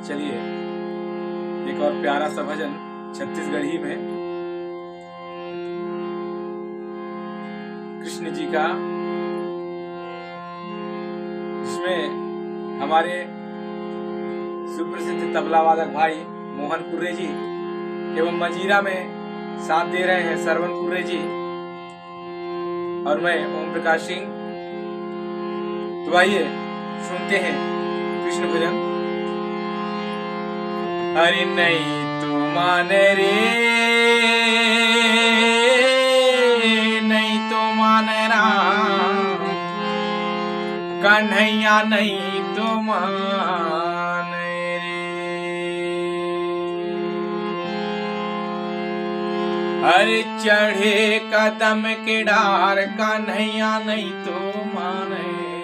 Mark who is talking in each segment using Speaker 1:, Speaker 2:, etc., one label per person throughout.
Speaker 1: चलिए एक और प्यारा सा भजन छत्तीसगढ़ी में कृष्ण जी का, जिसमें हमारे सुप्रसिद्ध तबला वादक भाई मोहन कुर्रे जी एवं मजीरा में साथ दे रहे हैं सरवन कुर्रे जी और मैं ओम प्रकाश सिंह। तो आइए सुनते हैं कृष्ण भजन। अरे नहीं तू माने रे, नहीं तो माने राम, कन्हैया नहीं तो माने रे। अरे चढ़े कदम के डार, कन्हैया नहीं तो माने रे,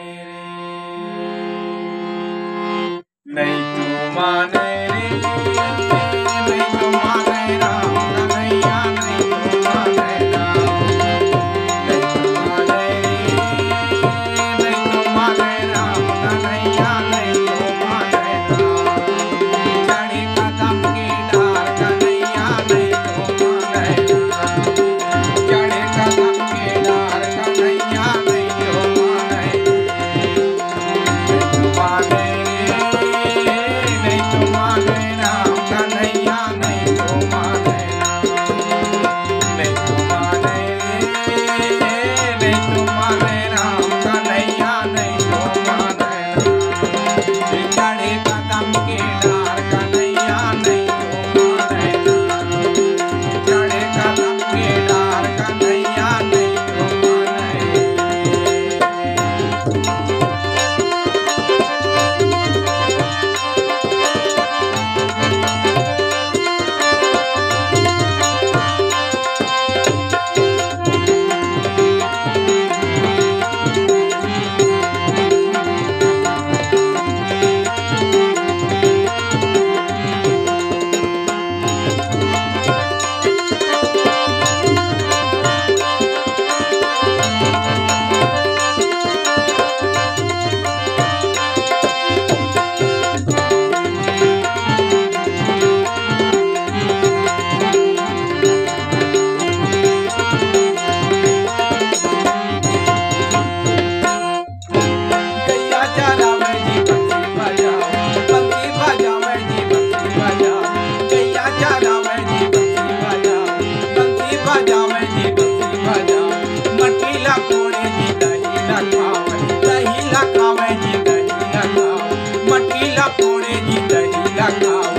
Speaker 1: नहीं तो माने रे, नहीं तो माने राम, कन्हैया नहीं तो माने राम, नहीं तो माने रे, नहीं तो माने राम, कन्हैया नहीं तो माने राम। चढ़े कदम के डार, कन्हैया नहीं तो माने राम, चढ़े कदम के डार, कन्हैया नहीं तो माने, नहीं तो माने मटीला पोड़े जी दही लगाओ।